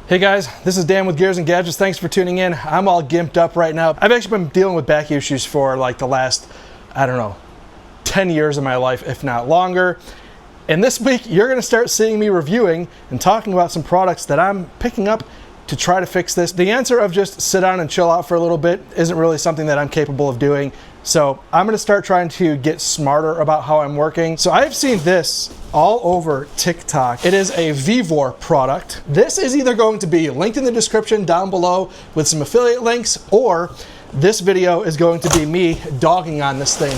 Hey guys, this is Dan with Gears and Gadgets. Thanks for tuning in. I'm all gimped up right now. I've actually been dealing with back issues for like the last, 10 years of my life, if not longer. And this week, you're gonna start seeing me reviewing and talking about some products that I'm picking up to try to fix this. The answer of just sit down and chill out for a little bit isn't really something that I'm capable of doing. So I'm gonna start trying to get smarter about how I'm working. So I've seen this all over TikTok. It is a Vevor product. This is either going to be linked in the description down below with some affiliate links, or this video is going to be me dogging on this thing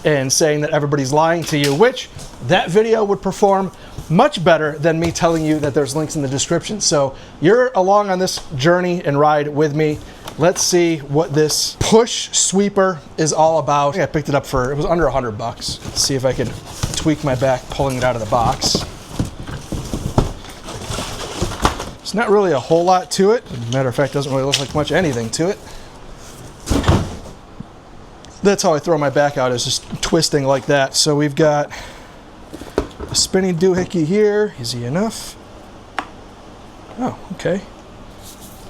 and saying that everybody's lying to you, which that video would perform much better than me telling you that there's links in the description. So you're along on this journey and ride with me. Let's see what this push sweeper is all about. I think I picked it up for, it was under $100. Let's see if I can tweak my back pulling it out of the box. It's not really a whole lot to it. As a matter of fact, it doesn't really look like much anything to it. That's how I throw my back out, is just twisting like that. So we've got a spinning doohickey here, easy enough. Oh, okay.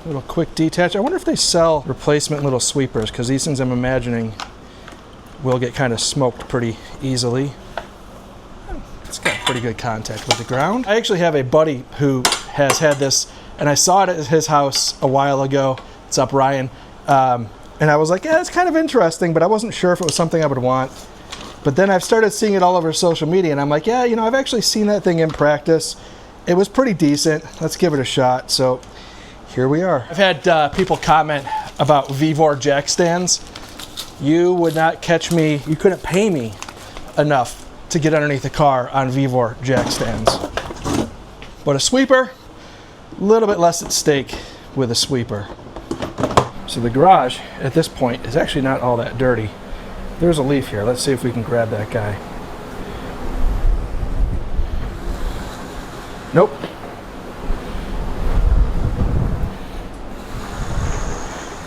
Little quick detach. I wonder if they sell replacement little sweepers, because these things I'm imagining will get kind of smoked pretty easily. It's got pretty good contact with the ground. I actually have a buddy who has had this, and I saw it at his house a while ago. What's up, Ryan? And I was like, yeah, it's kind of interesting, but I wasn't sure if it was something I would want. But then I've started seeing it all over social media, and I'm like, yeah, you know, I've actually seen that thing in practice. It was pretty decent. Let's give it a shot. So here we are. I've had people comment about Vevor jack stands. You would not catch me, you couldn't pay me enough to get underneath the car on Vevor jack stands. But a sweeper, a little bit less at stake with a sweeper. So the garage at this point is actually not all that dirty. There's a leaf here. Let's see if we can grab that guy. Nope.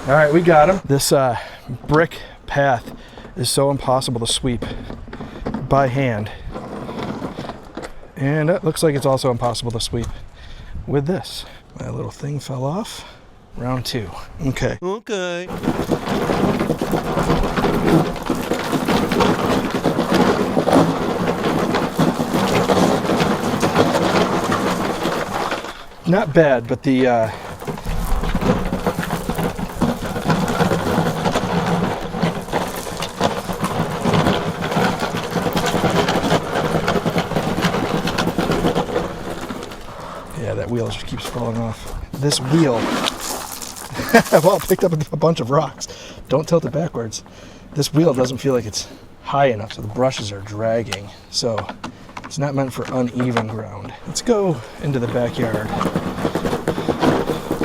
All right, we got him. This brick path is so impossible to sweep by hand. And it looks like it's also impossible to sweep with this. My little thing fell off. Round two. Okay. Okay. Not bad, but the yeah, that wheel just keeps falling off. This wheel, well, I picked up a bunch of rocks. Don't tilt it backwards. This wheel doesn't feel like it's high enough, so the brushes are dragging. So it's not meant for uneven ground. Let's go into the backyard.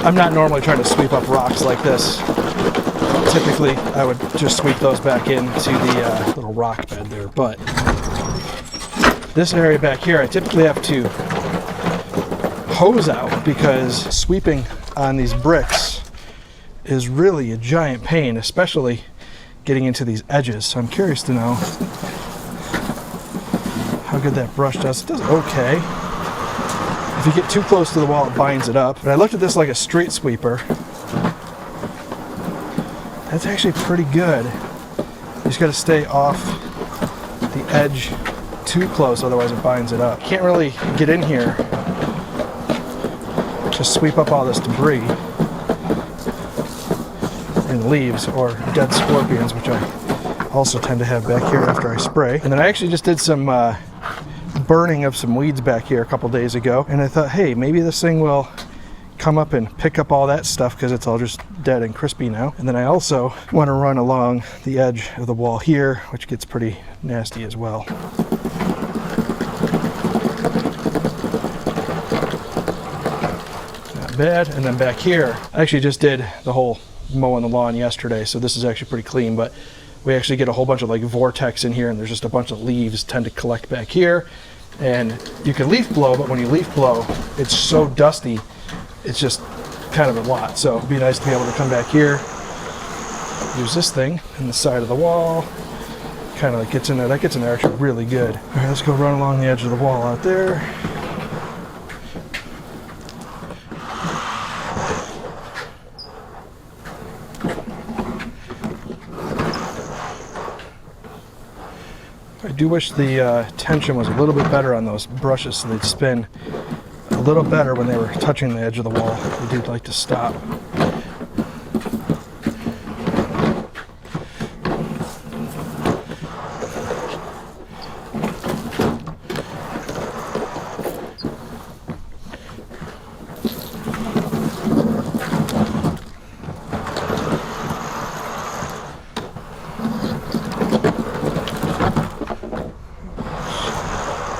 I'm not normally trying to sweep up rocks like this. Typically, I would just sweep those back into the little rock bed there, but this area back here, I typically have to hose out, because sweeping on these bricks is really a giant pain, especially getting into these edges. So I'm curious to know how good that brush does. It does okay. If you get too close to the wall, it binds it up. But I looked at this like a street sweeper. That's actually pretty good. You just gotta stay off the edge too close, otherwise it binds it up. Can't really get in here to sweep up all this debris and leaves or dead scorpions, which I also tend to have back here after I spray. And then I actually just did some burning of some weeds back here a couple days ago, and I thought, hey, maybe this thing will come up and pick up all that stuff because it's all just dead and crispy now. And then I also want to run along the edge of the wall here, which gets pretty nasty as well. Not bad. And then back here, I actually just did the whole mowing the lawn yesterday, so this is actually pretty clean, but we actually get a whole bunch of like vortex in here, and there's just a bunch of leaves tend to collect back here. And you can leaf blow, but when you leaf blow, it's so dusty, it's just kind of a lot. So it'd be nice to be able to come back here, use this thing in the side of the wall, kind of like gets in there. That gets in there actually really good. All right, let's go run along the edge of the wall out there. I do wish the tension was a little bit better on those brushes so they'd spin a little better when they were touching the edge of the wall. They do like to stop.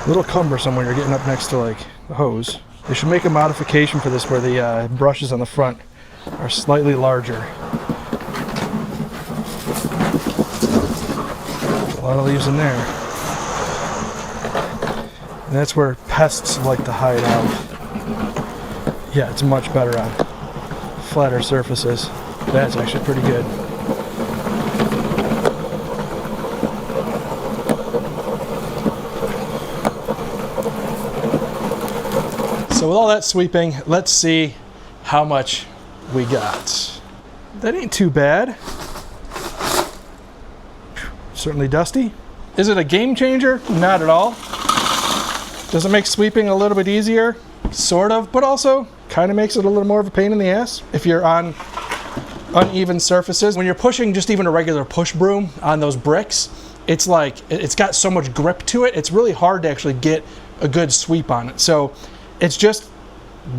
A little cumbersome when you're getting up next to like the hose. They should make a modification for this where the brushes on the front are slightly larger. A lot of leaves in there. And that's where pests like to hide out. Yeah, it's much better on flatter surfaces. That's actually pretty good. So with all that sweeping, let's see how much we got. That ain't too bad. Certainly dusty. Is it a game changer? Not at all. Does it make sweeping a little bit easier? Sort of, but also kind of makes it a little more of a pain in the ass if you're on uneven surfaces. When you're pushing just even a regular push broom on those bricks, it's like, it's got so much grip to it, it's really hard to actually get a good sweep on it. So it's just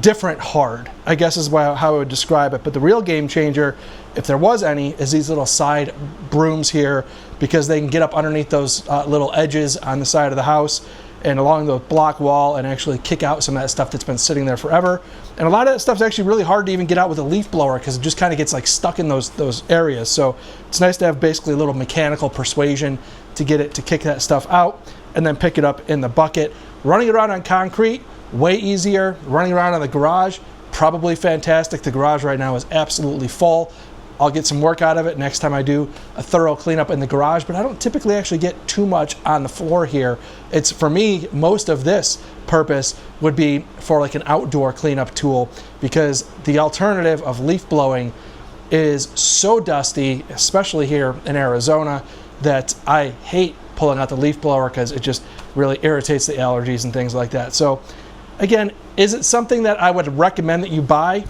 different hard, I guess is how I would describe it. But the real game changer, if there was any, is these little side brooms here, because they can get up underneath those little edges on the side of the house and along the block wall and actually kick out some of that stuff that's been sitting there forever. And a lot of that stuff's actually really hard to even get out with a leaf blower because it just kind of gets like stuck in those areas. So it's nice to have basically a little mechanical persuasion to get it to kick that stuff out and then pick it up in the bucket. Running around on concrete, way easier. Running around in the garage, probably fantastic. The garage right now is absolutely full. I'll get some work out of it next time I do a thorough cleanup in the garage, but I don't typically actually get too much on the floor here. It's, for me, most of this purpose would be for like an outdoor cleanup tool, because the alternative of leaf blowing is so dusty, especially here in Arizona, that I hate pulling out the leaf blower because it just really irritates the allergies and things like that. So again, is it something that I would recommend that you buy?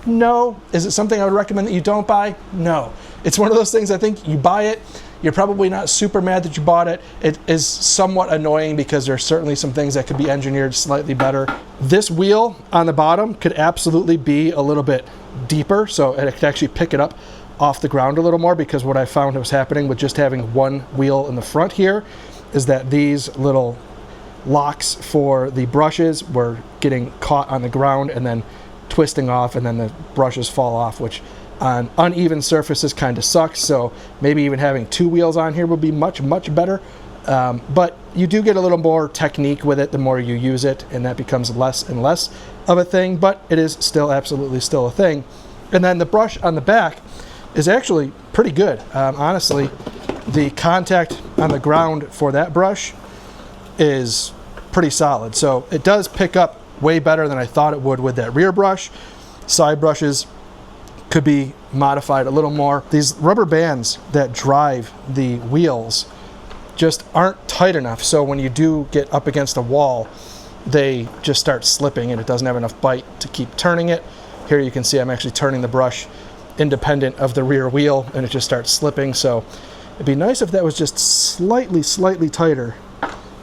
No. Is it something I would recommend that you don't buy? No. It's one of those things, I think you buy it, you're probably not super mad that you bought it. It is somewhat annoying because there's certainly some things that could be engineered slightly better. This wheel on the bottom could absolutely be a little bit deeper, so it could actually pick it up off the ground a little more, because what I found was happening with just having one wheel in the front here is that these little locks for the brushes were getting caught on the ground and then twisting off, and then the brushes fall off, which on uneven surfaces kind of sucks. So maybe even having two wheels on here would be much better, but you do get a little more technique with it the more you use it, and that becomes less and less of a thing, but it is still absolutely still a thing. And then the brush on the back is actually pretty good. Honestly, the contact on the ground for that brush is pretty solid, so it does pick up way better than I thought it would with that rear brush. Side brushes could be modified a little more. These rubber bands that drive the wheels just aren't tight enough, so when you do get up against a wall, they just start slipping and it doesn't have enough bite to keep turning it. Here you can see I'm actually turning the brush independent of the rear wheel and it just starts slipping, so it'd be nice if that was just slightly tighter.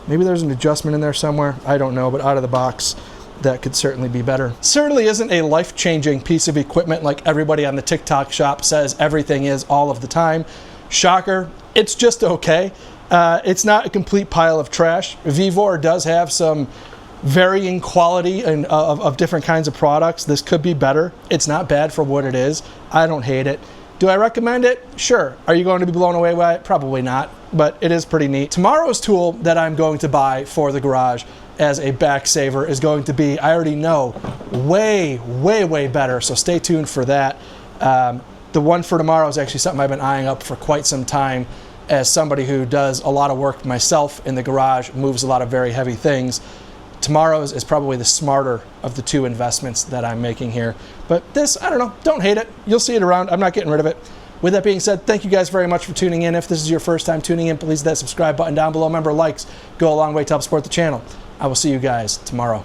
Maybe there's an adjustment in there somewhere, I don't know, but out of the box, that could certainly be better. Certainly isn't a life-changing piece of equipment like everybody on the TikTok shop says everything is all of the time. Shocker, it's just okay. It's not a complete pile of trash. Vevor does have some varying quality and of different kinds of products. This could be better. It's not bad for what it is. I don't hate it. Do I recommend it? Sure. Are you going to be blown away by it? Probably not, but it is pretty neat. Tomorrow's tool that I'm going to buy for the garage as a back saver is going to be, I already know, way better, so stay tuned for that. The one for tomorrow is actually something I've been eyeing up for quite some time as somebody who does a lot of work myself in the garage, moves a lot of very heavy things. Tomorrow's is probably the smarter of the two investments that I'm making here. But this, I don't know, don't hate it. You'll see it around. I'm not getting rid of it. with that being said, thank you guys very much for tuning in. If this is your first time tuning in, please hit that subscribe button down below. Remember, likes go a long way to help support the channel. I will see you guys tomorrow.